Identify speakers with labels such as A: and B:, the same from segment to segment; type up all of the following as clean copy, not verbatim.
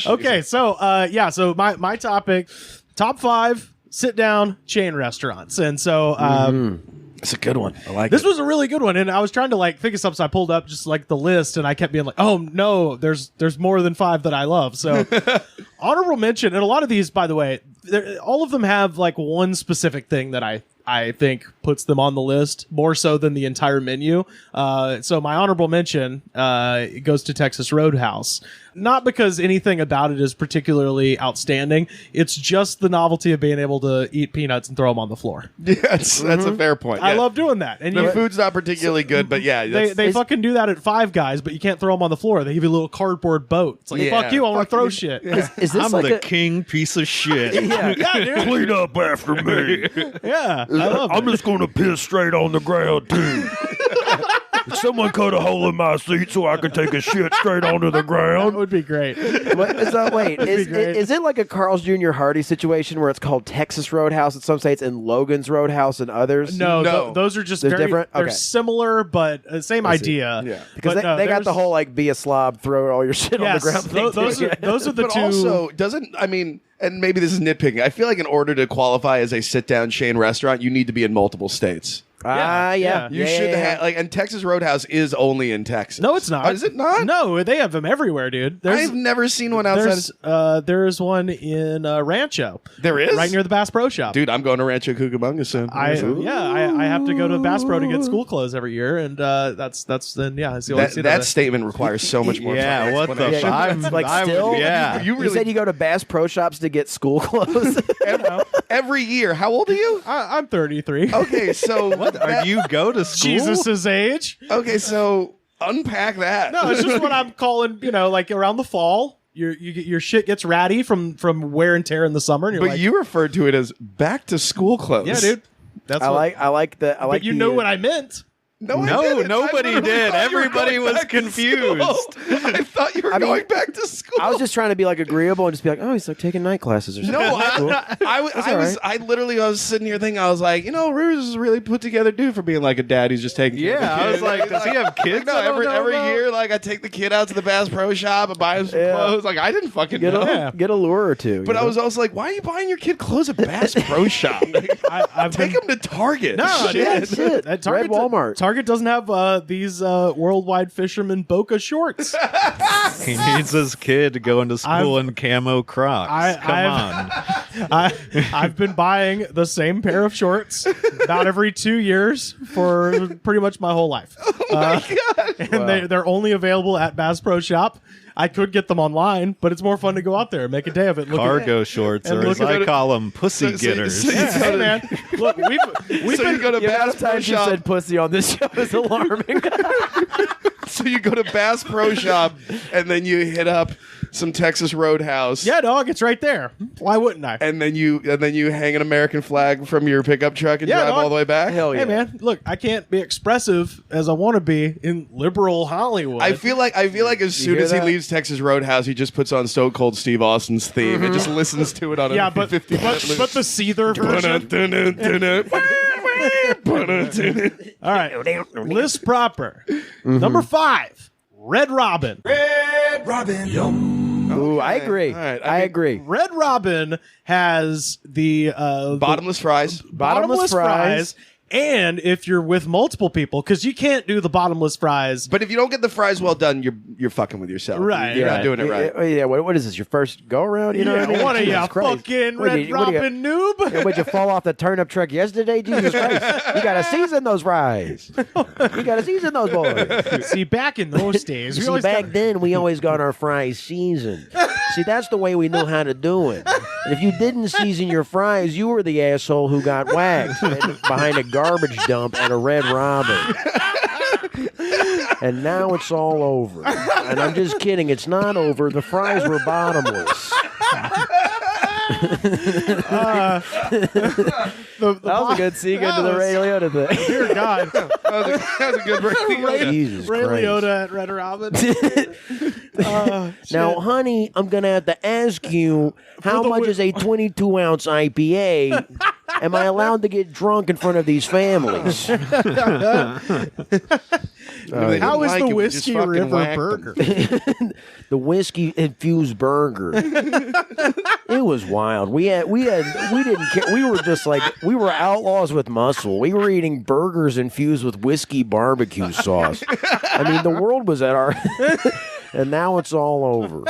A: Okay, so so my topic, top 5 sit down chain restaurants, and so
B: It's a good one. I like
A: this
B: it.
A: was a really good one, and I was trying to like think of something, so I pulled up just like the list, and I kept being like, oh no, there's more than 5 that I love. So honorable mention, and a lot of these, by the way, all of them have like one specific thing that I think puts them on the list more so than the entire menu. So my honorable mention goes to Texas Roadhouse. Not because anything about it is particularly outstanding. It's just the novelty of being able to eat peanuts and throw them on the floor.
B: Yeah, that's a fair point. Yeah.
A: I love doing that. And
B: the food's not particularly good, but yeah.
A: They fucking do that at Five Guys, but you can't throw them on the floor. They give you a little cardboard boat. It's like, hey, fuck you, I want to throw shit.
C: Is this
D: I'm
C: like
D: the king piece of shit.
C: Yeah.
A: Yeah, dude.
D: Clean up after me.
A: Yeah, I love
D: I'm
A: it.
D: just going to piss straight on the ground, too. Someone cut a hole in my seat so I can take a shit straight onto the
A: That
D: ground.
A: would be great.
C: Wait, is it like a Carl's Jr. Hardy situation where it's called Texas Roadhouse in some states and Logan's Roadhouse in others?
A: No. Those are just
C: They're
A: very
C: different?
A: They're
C: Okay.
A: similar, but same idea.
B: Yeah.
C: Because
A: But,
C: they got
A: there's-
C: the whole like be a slob, throw all your shit on the ground thing.
A: those
C: too.
A: are the
B: But
A: two.
B: also, and maybe this is nitpicking, I feel like in order to qualify as a sit-down chain restaurant, you need to be in multiple states.
C: Yeah.
B: You should have, and Texas Roadhouse is only in Texas.
A: No, it's not.
B: Oh, is it not?
A: No, they have them everywhere, dude.
B: I've never seen one outside.
A: There is one in Rancho.
B: There is?
A: right near the Bass Pro Shop.
B: Dude, I'm going to Rancho Cucamonga soon.
A: I have to go to Bass Pro to get school clothes every year, and that's the only scene
B: that statement requires so much more.
D: Yeah,
B: fucking
D: what the
B: explanation.
D: fuck?
C: Like still?
D: Yeah.
C: You said you go to Bass Pro Shops to get school clothes?
B: Every year. How old are you?
A: I'm 33.
B: Okay, so
D: What? Are you go to school?
A: Jesus' age.
B: Okay, so unpack that.
A: No, it's just what I'm calling. Like around the fall, your shit gets ratty from wear and tear in the summer. And you're
B: but
A: like,
B: you referred to it as back to school clothes.
A: yeah, dude. That's
C: I like
A: But you know what I meant.
B: No, I
D: No,
B: didn't.
D: nobody
B: I literally
D: did.
B: thought you were
D: Everybody
B: going
D: was
B: back to
D: confused.
B: school. I thought you were going back to school.
C: I was just trying to be like agreeable and just be like, oh, he's like taking night classes or something.
B: No,
C: Cool.
B: I was sitting here thinking, I was like, Rivers is a really put together dude for being like a dad who's just taking care of
D: Yeah,
B: the
D: I was
B: kid.
D: like, does he have kids?
B: No,
D: I don't
B: every
D: know about?
B: year, like I take the kid out to the Bass Pro Shop and buy him some clothes. Like I didn't fucking
C: Get
B: know.
C: a lure or two.
B: But I was also like, why are you buying your kid clothes at Bass Pro Shop? Take him to Target.
A: No,
C: Shit.
A: dude. At Target,
C: Red Walmart.
A: Target doesn't have these worldwide fisherman Boca shorts.
D: He needs his kid to go into school in camo Crocs.
A: I've been buying the same pair of shorts about every 2 years for pretty much my whole life.
B: God.
A: And they're only available at Bass Pro Shop. I could get them online, but it's more fun to go out there and make a day of it.
D: Cargo shorts,
A: and
D: or as
A: look at
D: I call them, pussy getters.
A: Hey man, look, we've
B: So
A: been
B: you go to
C: the amount
B: Bass
C: of
B: Pro
C: times you
B: Shop.
C: said pussy on this show is alarming.
B: So you go to Bass Pro Shop and then you hit up some Texas Roadhouse.
A: yeah, dog, it's right there. Why wouldn't I?
B: And then you hang an American flag from your pickup truck and drive
A: dog.
B: all the way back.
C: Hell yeah.
A: Hey man, look, I can't be expressive as I want to be in liberal Hollywood.
B: I feel like as soon
C: hear
B: as he
C: that?
B: leaves Texas Roadhouse, he just puts on Stone Cold Steve Austin's theme and just listens to it on
A: yeah,
B: a
A: but
B: 50
A: but the Seether version. All right, list proper. Number 5, Red Robin.
C: Ooh, I agree.
B: All right,
C: I agree.
A: Red Robin has the
B: Bottomless fries.
A: bottomless fries. And if you're with multiple people, because you can't do the bottomless fries.
B: But if you don't get the fries well done, you're fucking with yourself.
A: Right,
B: You're
A: right.
B: not doing it right.
C: Yeah, what is this? Your first go around? You know what I mean?
A: What are you,
C: Jesus Christ.
A: fucking
C: What,
A: Red
C: what
A: Robin noob?
C: Yeah, would you fall off the turnip truck yesterday? Jesus Christ. You got to season those fries. You got to season those boys.
A: See, back in those days, we
C: See,
A: always
C: back
A: got-
C: then, we always got our fries seasoned. See, that's the way we knew how to do it. And if you didn't season your fries, you were the asshole who got whacked behind a garbage dump at a Red Robin. And now it's all over. And I'm just kidding. It's not over. The fries were bottomless.
A: the
C: That was a good segue to the Ray Liotta thing.
A: Dear God,
B: That was a good break.
C: Jesus
A: Ray
C: Christ.
A: Liotta at Red Robin.
C: Now, honey, I'm going to have to ask you how
A: the
C: much
A: wi-
C: is a 22-ounce IPA Am I allowed to get drunk in front of these families?
A: How is the Whiskey River burger?
C: The whiskey infused burger. It was wild. We didn't care. We were just like, we were outlaws with muscle. We were eating burgers infused with whiskey barbecue sauce. I mean, the world was at our and now it's all over.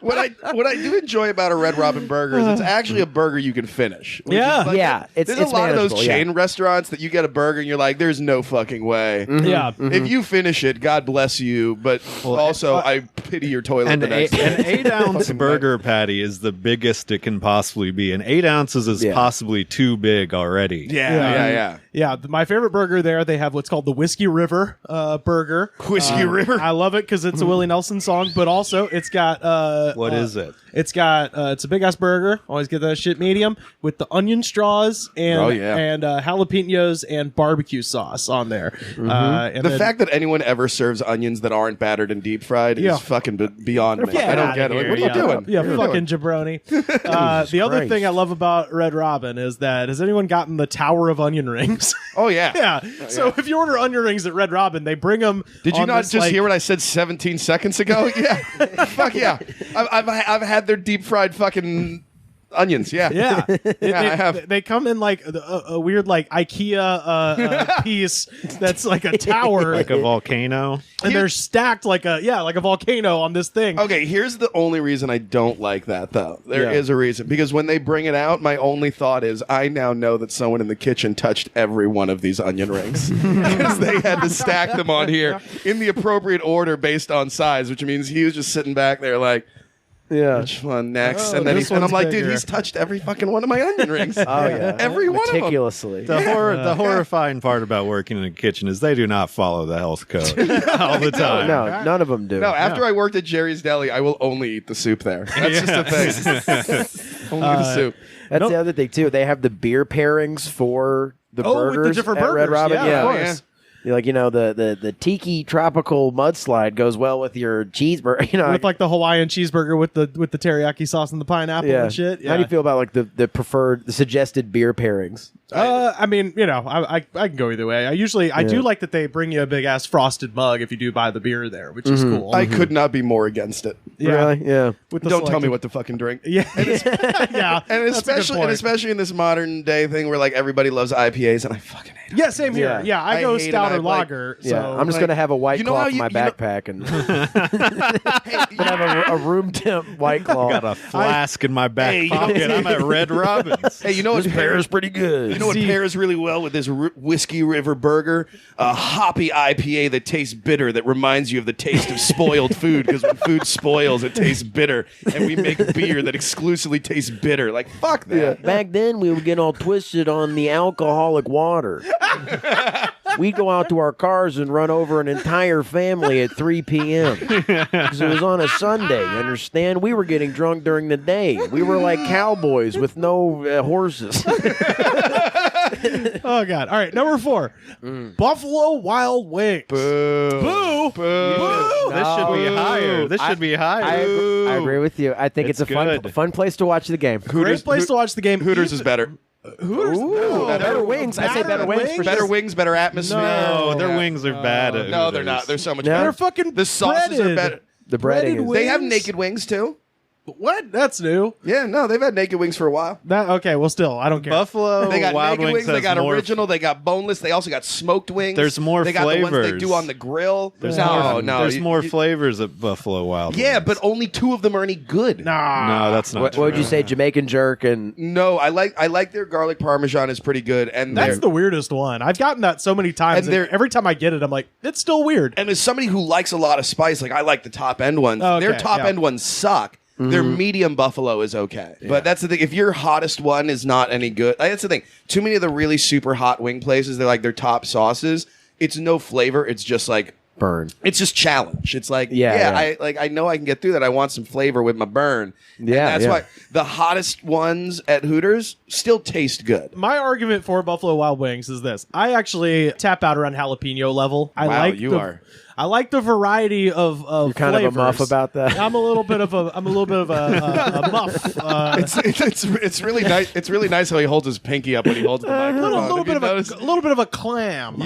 B: What I do enjoy about a Red Robin burger is it's actually a burger you can finish.
A: Yeah.
C: Yeah,
B: there's a lot of those chain restaurants that you get a burger and you're like, there's no fucking way.
A: Yeah.
B: If you finish it, God bless you, but also I pity your toilet the next day.
E: An 8-ounce burger patty is the biggest it can possibly be, and 8 ounces is possibly too big already.
B: Yeah.
A: My favorite burger there, they have what's called the Whiskey River burger.
B: Whiskey River.
A: I love it because it's a Willie Nelson song, but also it's got
E: What is it?
A: It's got it's a big ass burger. Always get that shit medium with the onion straws and jalapenos and barbecue sauce on there. And
B: the fact that anyone ever serves onions that aren't battered and deep fried is fucking beyond me. I don't get it. Like, what are you doing?
A: Yeah, fucking jabroni. The other thing I love about Red Robin is that, has anyone gotten the Tower of Onion Rings?
B: Oh, yeah.
A: Yeah. So if you order onion rings at Red Robin, they bring them.
B: Did you not just hear what I said 17 seconds ago? Yeah. Fuck yeah. I've had their deep fried fucking onions. Yeah.
A: Yeah.
B: I have.
A: They come in like a weird like IKEA piece that's like a tower.
E: Like a volcano.
A: And they're stacked like a volcano on this thing.
B: Okay, here's the only reason I don't like that, though. There is a reason. Because when they bring it out, my only thought is, I now know that someone in the kitchen touched every one of these onion rings. Because they had to stack them on here in the appropriate order based on size, which means he was just sitting back there like, which one next?
A: Oh,
B: and then I'm like,
A: bigger.
B: dude, he's touched every fucking one of my onion rings.
C: Oh yeah,
B: every one of them.
C: meticulously.
E: The horrifying part about working in a kitchen is they do not follow the health code all the time.
C: No, none of them do.
B: No, after I worked at Jerry's Deli, I will only eat the soup there. That's just a thing. Only the soup.
C: That's the other thing too. They have the beer pairings for the burgers
A: with the different
C: at
A: burgers.
C: Red Robin.
A: Yeah, of course.
C: Like, the tiki tropical mudslide goes well with your cheeseburger.
A: With like the Hawaiian cheeseburger with the teriyaki sauce and the pineapple and shit. Yeah.
C: How do you feel about like the suggested beer pairings?
A: I mean, I can go either way. I do like that they bring you a big ass frosted mug if you do buy the beer there, which is cool.
B: I could not be more against it.
C: Really? Yeah.
B: Don't tell me what to fucking drink.
A: Yeah. Yeah.
B: And especially in this modern day thing where like everybody loves IPAs and I fucking hate them.
A: Yeah, same here. Yeah, I go
B: hate
A: stout
B: an
A: or
B: IPA.
A: lager.
C: Yeah,
A: So
C: I'm just gonna have a White
B: you know
C: Claw
B: how
C: in my
B: you know-
C: backpack and have a room temp White Claw.
E: Got a flask in my back pocket. I'm at Red Robin's.
B: Hey, you know what pairs
C: pretty good.
B: You know what pairs really well with this Whiskey River burger? A hoppy IPA that tastes bitter, that reminds you of the taste of spoiled food, because when food spoils, it tastes bitter. And we make beer that exclusively tastes bitter. Like, fuck that.
C: Back then, we would get all twisted on the alcoholic water. We'd go out to our cars and run over an entire family at 3 p.m. because it was on a Sunday. You understand? We were getting drunk during the day. We were like cowboys with no horses.
A: Oh god! All right, number 4, Buffalo Wild Wings.
B: Boo.
A: Boo.
E: This should be higher. This should be higher.
C: I agree with you. I think it's a
E: good.
C: fun place to watch the game.
A: Great place to watch the game.
B: Hooters is better.
A: Hooters. No.
C: Better wings. I say better wings. For
B: Better
C: sure.
B: wings, better atmosphere.
E: No, their
B: Yeah.
E: wings are bad. At
B: No, they're
E: Hooters.
B: not. They're so much
C: No.
B: better.
A: They're fucking
B: The sauces
A: breaded.
B: are better.
C: The
A: Breaded
C: breading is.
B: They have
A: wings?
B: naked wings too.
A: What? That's new.
B: Yeah, no, they've had naked wings for a while.
A: Okay, well, still, I don't care.
E: Buffalo
B: They got
E: Wild
B: naked wings. They
E: has
B: got
E: more-
B: original. They got boneless. They also got smoked wings.
E: There's more
B: They got the ones they
E: flavors.
B: do on the grill.
E: There's
B: no.
E: There's more flavors at Buffalo Wild
B: Yeah,
E: Wings.
B: but only 2 of them are any good.
A: Nah.
E: No, that's not
C: What
E: true.
C: would you say? Jamaican jerk and
B: No, I like their garlic parmesan is pretty good, and
A: That's
B: they're-
A: the weirdest one. I've gotten that so many times,
B: And
A: and every time I get it, I'm like, it's still weird.
B: and as somebody who likes a lot of spice, like I like the top end ones.
A: Okay,
B: Their top
A: yeah.
B: end ones suck. Their medium buffalo is okay, but that's the thing. If your hottest one is not any good, that's the thing. Too many of the really super hot wing places, they're like their top sauces. It's no flavor. It's just like
C: burn.
B: it's just challenge. It's like
C: Yeah.
B: I know I can get through that. I want some flavor with my burn.
C: Yeah,
B: and that's
C: yeah.
B: why the hottest ones at Hooters still taste good.
A: My argument for Buffalo Wild Wings is this: I actually tap out around jalapeno level. I
B: Wow,
A: like
B: you are.
A: I like the variety of
C: You're kind
A: flavors.
C: of a muff about that.
A: I'm a little bit of a muff.
B: It's really nice. It's really nice how he holds his pinky up when he holds the microphone.
A: A little bit of a clam.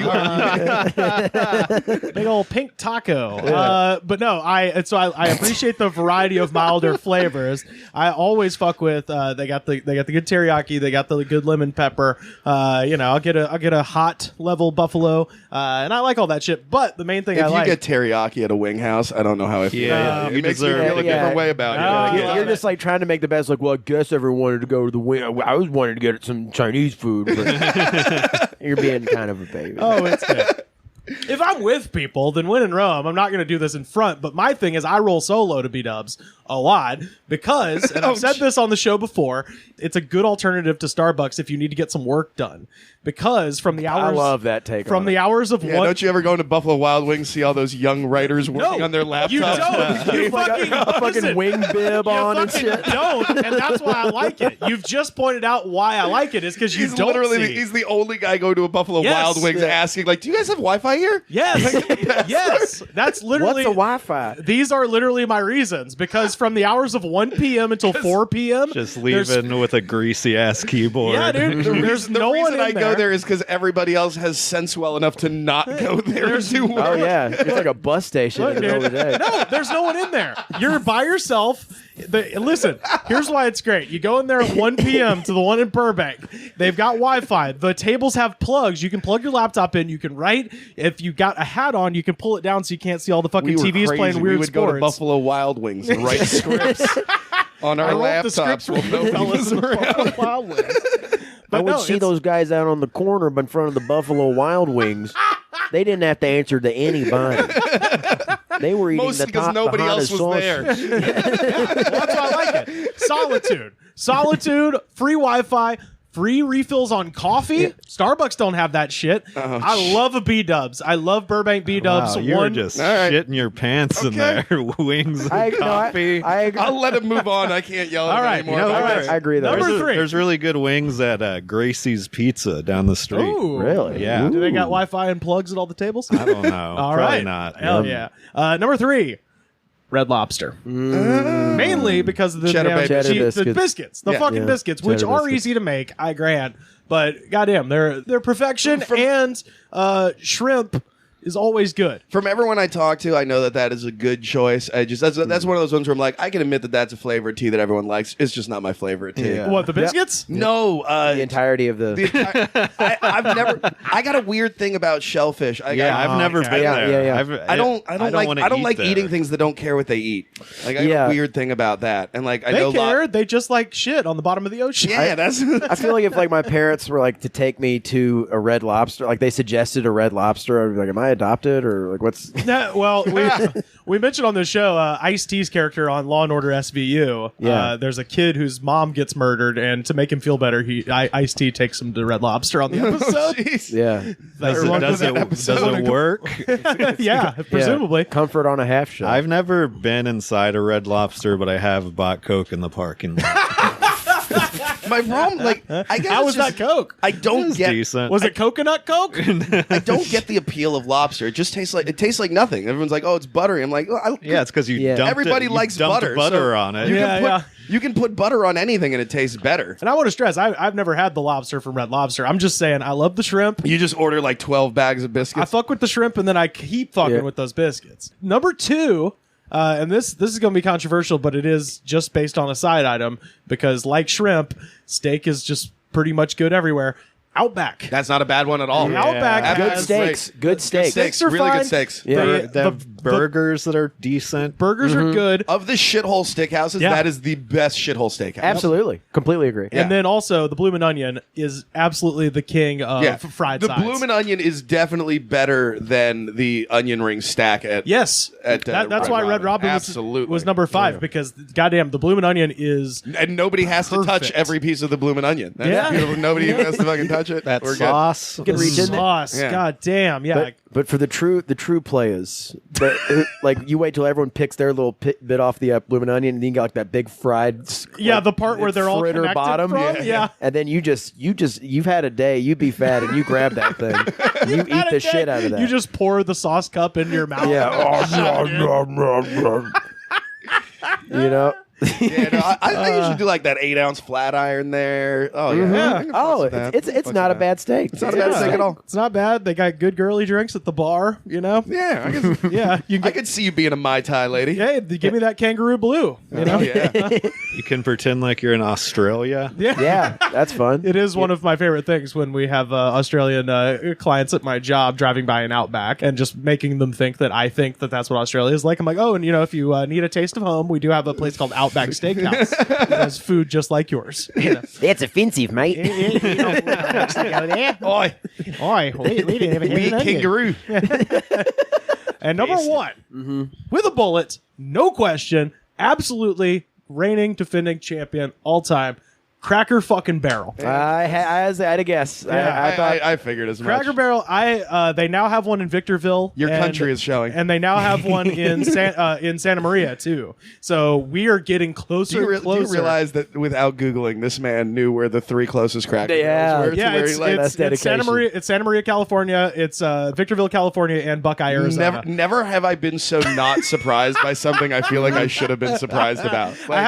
A: Big old pink taco. But no, I appreciate the variety of milder flavors. I always fuck with. They got the good teriyaki. They got the good lemon pepper. I'll get a hot level buffalo, and I like all that shit. But the main thing
B: If
A: I
B: you
A: like.
B: get teriyaki at a wing house, I don't know how I feel.
E: Yeah,
B: it
E: you
B: makes me
E: deserve
B: feel a
E: it.
B: different way about you.
C: You're just like trying to make the best. Like, well, I guess everyone wanted to go to the wing. I was wanting to get some Chinese food. But you're being kind of a baby.
A: Oh, it's good. If I'm with people, then when in Rome, I'm not going to do this in front. But my thing is, I roll solo to B-dubs a lot because, and I've said this on the show before, it's a good alternative to Starbucks if you need to get some work done. Because from the hours,
C: I love that take.
A: From the hours of
B: Yeah,
A: one.
B: don't you ever go into Buffalo Wild Wings, see all those young writers working on their laptops?
A: You don't. You fucking,
C: a fucking
A: listen,
C: wing bib
A: you
C: on and
A: fucking
C: shit.
A: don't, and that's why I like it. You've just pointed out why I like it is because you
B: He's
A: don't
B: literally
A: see.
B: he's the only guy going to a Buffalo
A: Yes.
B: Wild Wings asking, like, do you guys have Wi-Fi here?
A: Yes, yes. That's literally
C: What's a Wi-Fi?
A: These are literally my reasons because from the hours of 1 p.m. until 4 p.m.
E: Just
A: there's-
E: leaving with a greasy ass keyboard.
A: Yeah, dude. There's
B: The
A: no one
B: reason
A: in
B: I
A: there.
B: go there is because everybody else has sense well enough to not go there and do work.
C: Oh yeah, it's like a bus station in the middle of the day.
A: No, there's no one in there. You're by yourself. Listen, here's why it's great. You go in there at 1 p.m. to the one in Burbank. They've got Wi-Fi. The tables have plugs. You can plug your laptop in. You can write. If you got a hat on, you can pull it down so you can't see all the fucking
B: We were
A: TVs
B: crazy.
A: playing
B: We
A: weird
B: would
A: sports.
B: go to Buffalo Wild Wings and write scripts on our
A: I wrote the
B: laptops
A: scripts
B: while
A: for the
B: nobody
A: fellas
B: was
A: in
B: around.
A: Buffalo Wild Wings.
C: I
A: But
C: would
A: no,
C: see
A: it's-
C: those guys out on the corner in front of the Buffalo Wild Wings. They didn't have to answer to anybody. They were eating
B: Mostly
C: the
B: because
C: top
B: nobody else was
C: sausage.
B: there.
A: That's why I like it. Solitude, free Wi-Fi, free refills on coffee. Starbucks don't have that shit. I love a B-dubs. I love Burbank B-dubs.
E: Wow, you were just
B: All right.
E: shitting your pants in there. Wings and
C: I
E: coffee.
C: agree.
B: I'll let him move on. I can't yell at
A: All
B: him
A: right,
B: anymore.
A: you know
B: about
A: what?
B: this.
C: I agree though.
A: Number three.
E: There's really good wings at Gracie's Pizza down the street.
A: Ooh.
C: Really?
E: Yeah.
A: Do they got Wi-Fi and plugs at all the tables?
E: I don't know.
A: All
E: Probably
A: right.
E: not.
A: Hell yeah. Number 3, Red Lobster. Mainly because of the
B: Cheddar
A: damn
B: biscuits.
C: Cheddar
A: the biscuits, the
B: Yeah.
A: fucking
C: Yeah.
A: biscuits, which
C: Cheddar
A: are
C: biscuits.
A: easy to make, I grant. But goddamn, they're perfection, and shrimp is always good.
B: From everyone I talk to, I know that is a good choice. That's one of those ones where I'm like, I can admit that that's a flavor of tea that everyone likes. It's just not my flavor of tea.
C: Yeah.
A: What, the biscuits?
B: No,
C: The entirety of the.
B: I've never. I got a weird thing about shellfish. I've
E: never
A: okay.
E: been
C: Yeah,
E: there.
C: yeah, yeah.
B: I don't like
E: there.
B: eating things that don't care what they eat. Like I got
C: Yeah.
B: a weird thing about that, and like I
A: They
B: know
A: care. They just like shit on the bottom of the ocean.
B: Yeah, that's.
C: I feel like if like my parents were like to take me to a Red Lobster, like they suggested a Red Lobster, I'd be like, am I adopted or like what's?
A: Well, we mentioned on this show Ice-T's character on Law and Order SVU.
C: Yeah.
A: There's a kid whose mom gets murdered, and to make him feel better, Ice-T takes him to Red Lobster on the episode.
B: Jeez.
C: Yeah,
E: Does it work?
A: Yeah, presumably.
C: Yeah. Comfort on a half shell.
E: I've never been inside a Red Lobster, but I have bought Coke in the parking lot.
B: My problem, like, I guess
A: How
B: it's
A: was that
B: just-
A: Coke?
B: I don't
E: It's
B: get.
E: decent.
A: Was it coconut Coke?
B: I don't get the appeal of lobster. It just tastes like nothing. Everyone's like, oh, it's buttery. I'm like, oh,
E: Yeah, it's because you
C: Yeah.
E: dumped
B: everybody
E: it, you
B: likes
E: dumped
B: butter.
E: on it.
B: You
A: Yeah,
B: can put, you can put butter on anything and it tastes better.
A: And I want to stress, I've never had the lobster from Red Lobster. I'm just saying, I love the shrimp.
B: You just order like 12 bags of
A: I
B: biscuits.
A: fuck with the shrimp, and then I keep fucking
C: Yeah.
A: with those biscuits. Number 2, and this is going to be controversial, but it is just based on a side item because, like shrimp, steak is just pretty much good everywhere. Outback.
B: That's not a bad one at all.
A: Outback
C: good
A: has
C: steaks. Good steaks.
A: Steaks are
B: really
A: fine.
B: good steaks.
C: Yeah.
E: They have burgers that are decent.
A: Burgers are good.
B: Of the shithole steakhouses,
A: Yeah.
B: that is the best shithole steakhouse.
C: Absolutely, completely agree.
B: Yeah.
A: And then also the Bloomin' Onion is absolutely the king of fried
B: the
A: sides.
B: Bloomin' Onion is definitely better than the onion ring stack at.
A: Yes,
B: At,
A: that's why Red Robin
B: Absolutely.
A: was number 5 because goddamn the Bloomin' Onion is
B: And nobody has to touch
A: Perfect.
B: every piece of the Bloomin' Onion. That's
A: Yeah.
B: beautiful. Nobody even has to fucking touch touch it.
E: That
B: We're good.
E: sauce.
C: You can reach in there.
A: Sauce.
B: Yeah.
A: God damn. Yeah.
C: But for the true players, like you wait till everyone picks their little bit off the blooming onion, and then you got like that big fried.
A: Yeah, the part where they're all
C: fritter
A: connected
C: bottom.
A: from. Yeah.
C: And then you've had a day. You be fat, and you grab that thing. And you eat the shit out of that.
A: You just pour the sauce cup in your mouth.
C: Yeah. You know.
B: Yeah, no, I think you should do like that 8-ounce flat iron there. Oh yeah. I can fuck with that.
C: It's not a bad steak.
B: It's not a bad steak at all.
A: It's not bad. They got good girly drinks at the bar, you know?
B: Yeah, I guess.
A: Yeah. You
B: I
A: can
B: could see you being a Mai Tai lady.
A: hey, give me that kangaroo blue. You know?
B: Oh yeah.
E: You can pretend like you're in Australia.
C: Yeah, that's fun.
A: It is one of my favorite things when we have Australian clients at my job driving by an Outback and just making them think that I think that that's what Australia is like. I'm like, oh, and if you need a taste of home, we do have a place called Outback Steakhouse. It has food just like yours.
C: That's offensive, mate.
B: Oi,
A: we didn't even
B: we eat kangaroo.
A: And number one, with a bullet, no question, absolutely reigning, defending champion all time, Cracker fucking Barrel.
C: I had a guess. I thought
B: I figured as much.
A: Cracker Barrel. They now have one in Victorville.
B: Your country is showing,
A: and they now have one in Santa Maria too. So we are getting closer.
B: Do you realize that without googling, this man knew where the 3 closest Cracker Barrels were?
A: Yeah, it's Santa Maria. It's Santa Maria, California. It's Victorville, California, and Buckeye, Arizona.
B: Never have I been so not surprised by something I feel like I should have been surprised about. Like,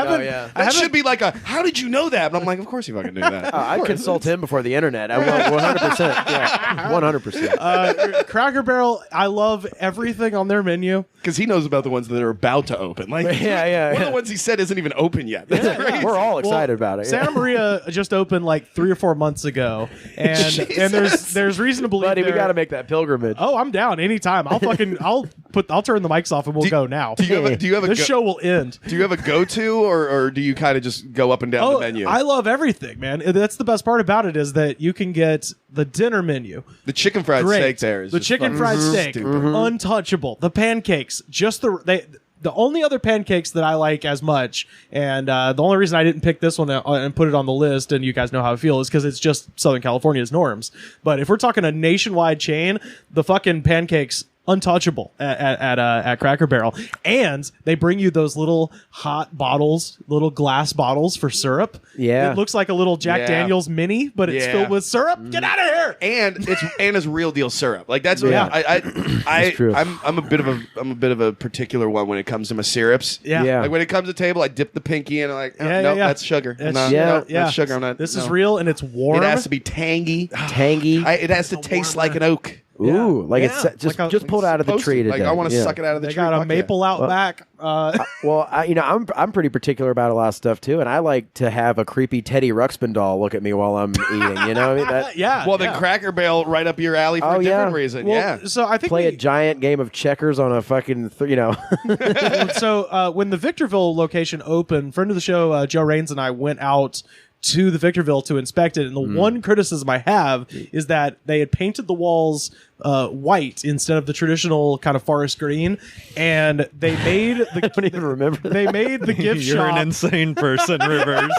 B: that should be like how did you know that? And I'm like, of course you fucking knew that.
C: I'd consult him before the internet. I will 100%. Yeah, 100%.
A: Cracker Barrel. I love everything on their menu
B: because he knows about the ones that are about to open. Like,
C: yeah.
B: One of the ones he said isn't even open yet. That's crazy.
C: We're all excited about it.
A: Santa Maria just opened like 3 or 4 months ago, and there's reason to believe.
C: Buddy, we got to make that pilgrimage.
A: Oh, I'm down anytime. I'll turn the mics off and we'll go now.
B: Do you have a
A: this show will end.
B: Do you have a go-to or do you kind of just go up and down the menu?
A: I love everything, man. That's the best part about it is that you can get the dinner menu.
B: The chicken fried steak there is
A: the chicken fried steak, untouchable. The pancakes, just the only other pancakes that I like as much, and the only reason I didn't pick this one and put it on the list, and you guys know how I feel, is because it's just Southern California's norms. But if we're talking a nationwide chain, the fucking pancakes untouchable at Cracker Barrel, and they bring you those little hot bottles, little glass bottles for syrup.
C: Yeah,
A: it looks like a little Jack Daniels mini, but it's filled with syrup. Get out of here!
B: And it's real deal syrup. Like that's what
C: That's true.
B: I'm a bit of a particular one when it comes to my syrups.
A: Yeah.
B: Like when it comes to table, I dip the pinky in. I'm like, that's sugar.
A: That's
B: sugar. I'm not.
A: This is real, and it's warm.
B: It has to be tangy.
C: It
B: has to taste like an oak.
C: Ooh, it's just pulled out of the tree today.
B: Like I want to suck it out of the tree.
A: They got a maple out back.
C: I'm pretty particular about a lot of stuff too, and I like to have a creepy Teddy Ruxpin doll look at me while I'm eating. You know, what I mean?
B: Well, the Cracker Barrel right up your alley for a different reason.
A: Well, so I think
C: play a giant game of checkers on a fucking
A: So when the Victorville location opened, friend of the show Joe Raines and I went out to the Victorville to inspect it, and the one criticism I have is that they had painted the walls white instead of the traditional kind of forest green, and they made the
C: I don't even remember that.
A: they made the gift
E: You're
A: shop
E: an insane person, Rivers.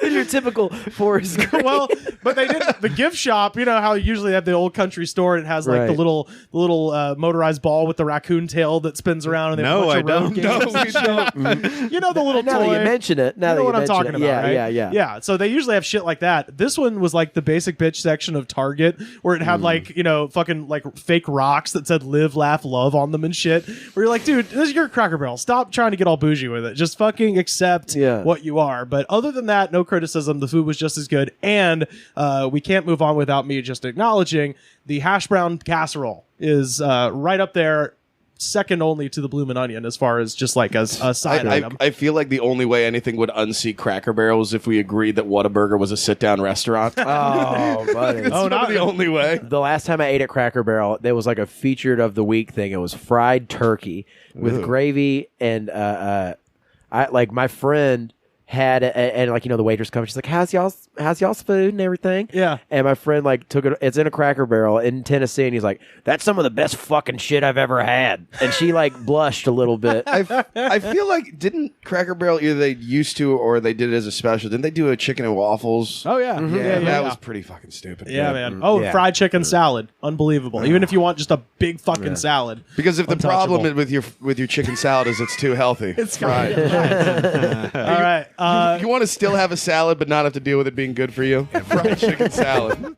C: Your typical forest green.
A: well, but they did the gift shop. You know how usually they have the old country store and it has like the little motorized ball with the raccoon tail that spins around. And they have a bunch of road games. You know the little
C: now
A: toy.
C: that you mention it, now
A: you know
C: that
A: what
C: you
A: I'm talking
C: mention
A: about,
C: it.
A: right?
C: Yeah.
A: So they usually have shit like that. This one was like the basic bitch section of Target, where it had like fucking like fake rocks that said "live, laugh, love" on them and shit. Where you're like, dude, this is your Cracker Barrel. Stop trying to get all bougie with it. Just fucking accept what you are. But other than that, no criticism. The food was just as good, and we can't move on without me just acknowledging the hash brown casserole is right up there, second only to the bloomin' onion as far as just like a side item.
B: I feel like the only way anything would unseat Cracker Barrel is if we agreed that Whataburger was a sit-down restaurant.
C: Oh, buddy.
B: It's not the only way.
C: The last time I ate at Cracker Barrel, there was like a featured of the week thing. It was fried turkey with gravy, and my friend had and like the waitress comes, she's like, how's y'all's food and everything?
A: Yeah.
C: And my friend like took it. It's in a Cracker Barrel in Tennessee, and he's like, that's some of the best fucking shit I've ever had. And she like blushed a little bit.
B: I feel like didn't Cracker Barrel either they used to or they did it as a special? Didn't they do a chicken and waffles?
A: Oh yeah.
B: Yeah, that was pretty fucking stupid.
A: Yeah, man. Oh, fried chicken salad, unbelievable. Even if you want just a big fucking salad.
B: Because if the
A: Untouchable.
B: problem with your chicken salad is it's too healthy,
A: It's
B: fried.
A: All right.
B: You want to still have a salad but not have to deal with it being good for you? Fried chicken salad.